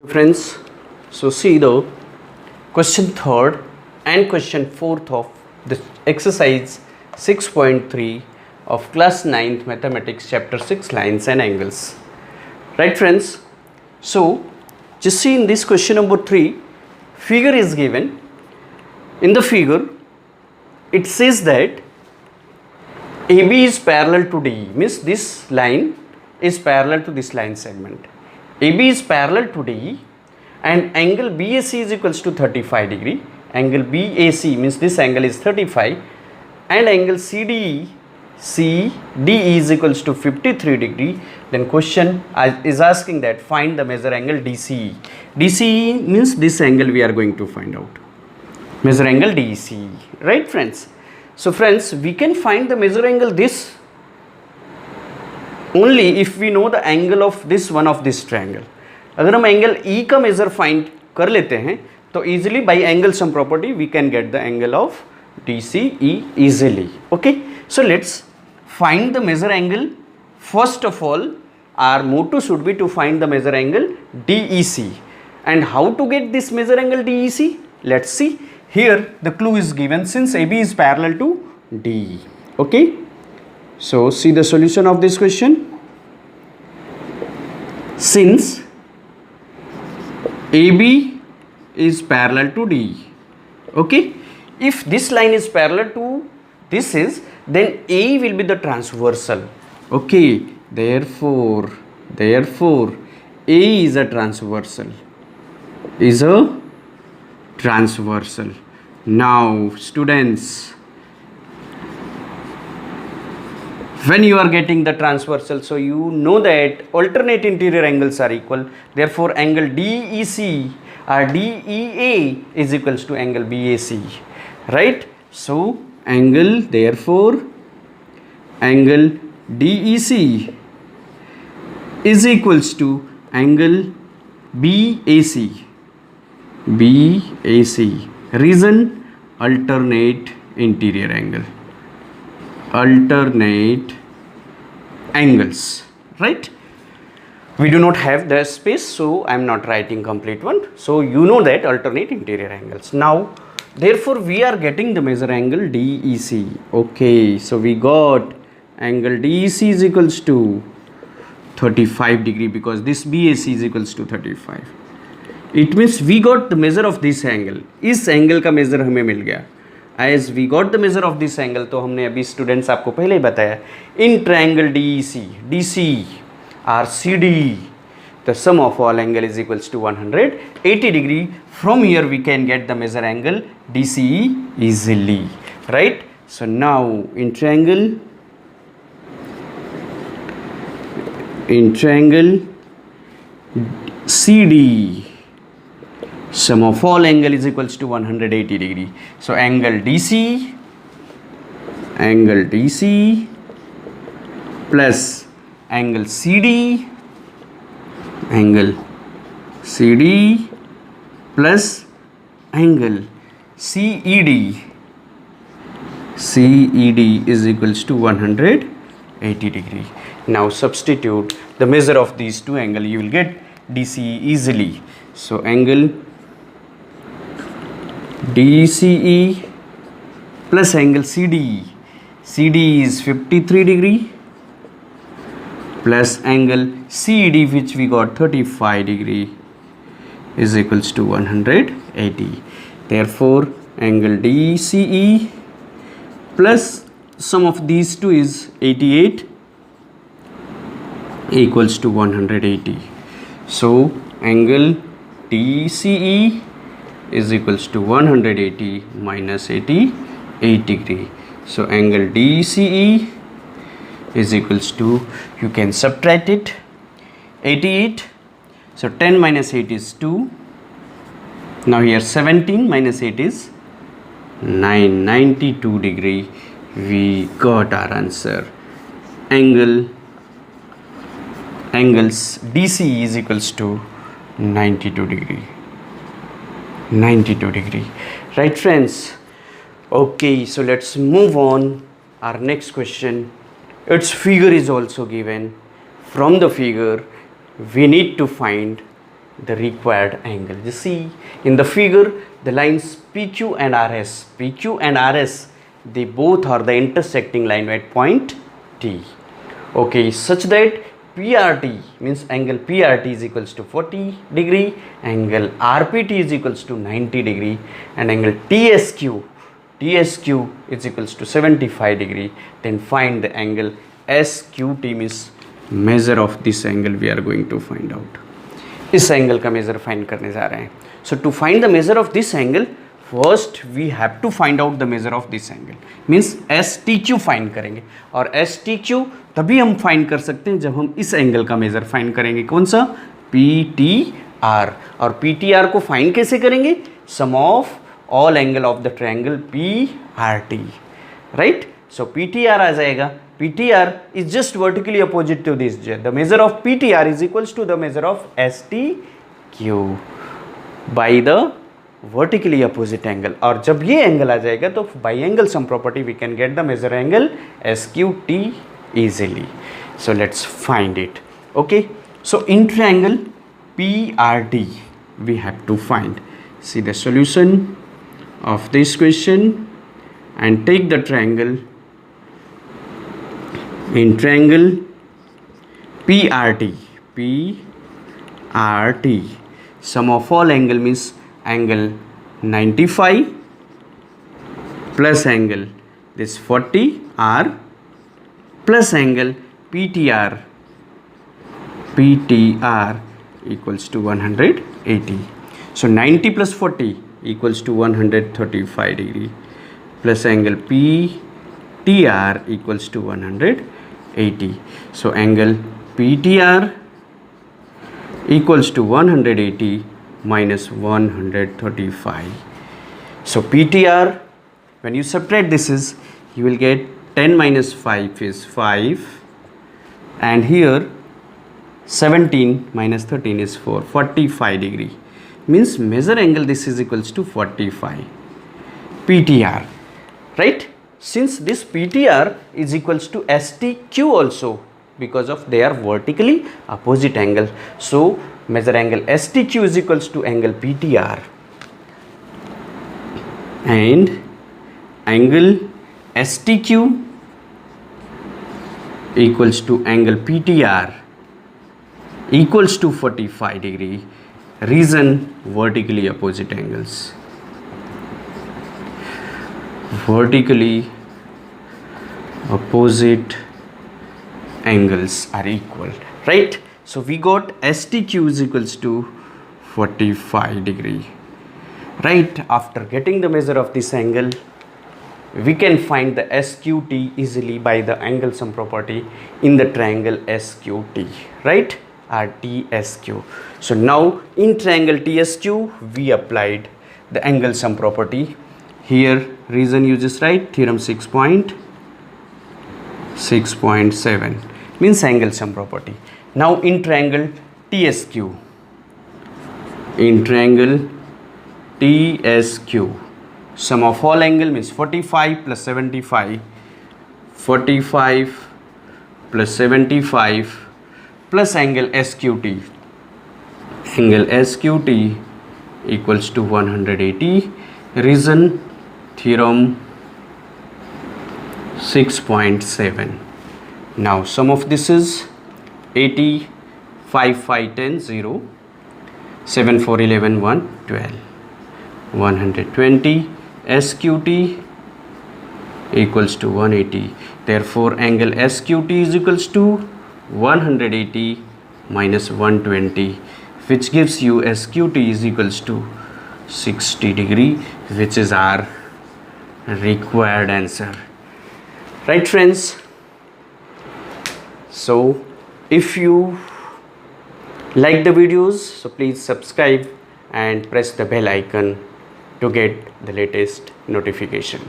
Friends, so see the question third and question fourth of this exercise 6.3 of class 9th mathematics chapter 6 lines and angles. Right friends, so just see in this question number 3, figure is given. In the figure it says that AB is parallel to DE, means this line is parallel to this line segment. AB is parallel to DE and angle BAC is equals to 35 degree. Angle BAC means this angle is 35 and angle CDE is equals to 53 degree. Then question is asking that find the measure angle DCE. DCE means this angle we are going to find out. Measure angle DCE, right friends? So friends, we can find the measure angle this only if we know the angle of this one of this triangle. अगर हम angle E का measure find कर लेते हैं तो easily by angle sum property we can get the angle of DCE easily. Okay, so let's find the measure angle. First of all, our motto should be to find the measure angle DEC. And how to get this measure angle DEC? Let's see. Here the clue is given since AB is parallel to DE. Okay, so see the solution of this question. Since AB is parallel to DE, okay, if this line is parallel to this is, then A will be the transversal. Okay, therefore A is a transversal. Now students, when you are getting the transversal, so you know that alternate interior angles are equal. Therefore angle DEC or DEA is equals to angle BAC, right? So angle DEC is equals to angle BAC. Reason, alternate interior angle. Alternate angles, right? We do not have the space, so I am not writing complete one. So you know that alternate interior angles. Now therefore we are getting the measure angle DEC. Okay, so we got angle DEC is equals to 35 degree because this BAC is equals to 35. It means we got the measure of this angle. इस angle का major हमें मिल गया. As we got the measure of this angle, तो हमने अभी students आपको पहले ही बताया, in triangle DEC, DCE or CDE, the sum of all angle is equals to 180 degree. From here we can get the measure angle DCE easily, right? So now in triangle CDE, sum of all angle is equals to 180 degree. So angle DC plus angle CD plus angle CED is equals to 180 degree. Now substitute the measure of these two angles, you will get DCE easily. So angle DCE plus angle CDE is 53 degree plus angle CED which we got 35 degree is equals to 180. Therefore angle DCE plus sum of these two is 88 equals to 180. So angle DCE is equals to 180 minus 88 degree. So angle DCE is equals to, you can subtract it, 88. So 10 minus 8 is 2. Now here 17 minus 8 is 92 degree. We got our answer. Angles DCE is equals to 92 degree. Right friends? Okay, so let's move on. Our next question, its figure is also given. From the figure we need to find the required angle. You see in the figure the lines PQ and RS. PQ and RS, they both are the intersecting line at point T. Okay, such that PRT means angle PRT is equals to 40 degree, angle RPT is equals to 90 degree, and angle TSQ is equals to 75 degree. Then find the angle SQT means measure of this angle we are going to find out. इस angle का measure find करने जा रहे हैं. So to find the measure of this angle first we have to find out the measure of this angle means STQ find करेंगे. और STQ तभी हम फाइंड कर सकते हैं जब हम इस एंगल का मेजर फाइंड करेंगे. कौन सा? PTR. और PTR को फाइंड कैसे करेंगे? Sum of all angle of the triangle PRT. Right. So PTR आ जाएगा. PTR is just vertically opposite to this jet. The measure of PTR is equals to the measure of STQ by the vertically opposite angle. और जब ये angle आ जाएगा तो by angle sum property we can get the measure angle SQT easily. So let's find it. Okay. So in triangle PRT we have to find. See the solution of this question and take the triangle. In triangle PRT, sum of all angle means angle 95 plus angle this 40R plus angle PTR equals to 180. So 90 plus 40 equals to 135 degree plus angle PTR equals to 180. So angle PTR equals to 180 minus 135. So PTR, when you subtract this is, you will get 10 minus 5 is 5, and here 17 minus 13 is 4, 45 degree. Means measure angle this is equals to 45 PTR, right? Since this PTR is equals to STQ also because of their vertically opposite angle. So measure angle STQ is equals to angle PTR, and angle STQ equals to angle PTR equals to 45 degree. Reason vertically opposite angles. Vertically opposite angles are equal, right? So we got STQ is equals to 45 degree, right? After getting the measure of this angle, we can find the SQT easily by the angle sum property in the triangle SQT, right? Or TSQ. So now in triangle TSQ we applied the angle sum property. Here reason you just write theorem 6.7 means angle sum property. Now in triangle TSQ, sum of all angle means 45 plus 75, 45 plus 75 plus angle SQT. Angle SQT equals to 180. Reason theorem 6.7. Now sum of this is 80, 5, 5, 10, 0, 7, 4, 11, 1, 12, 120. SQT equals to 180. Therefore angle SQT is equals to 180 minus 120, which gives you SQT is equals to 60 degree, which is our required answer. Right friends? So if you like the videos, so please subscribe and press the bell icon to get the latest notification.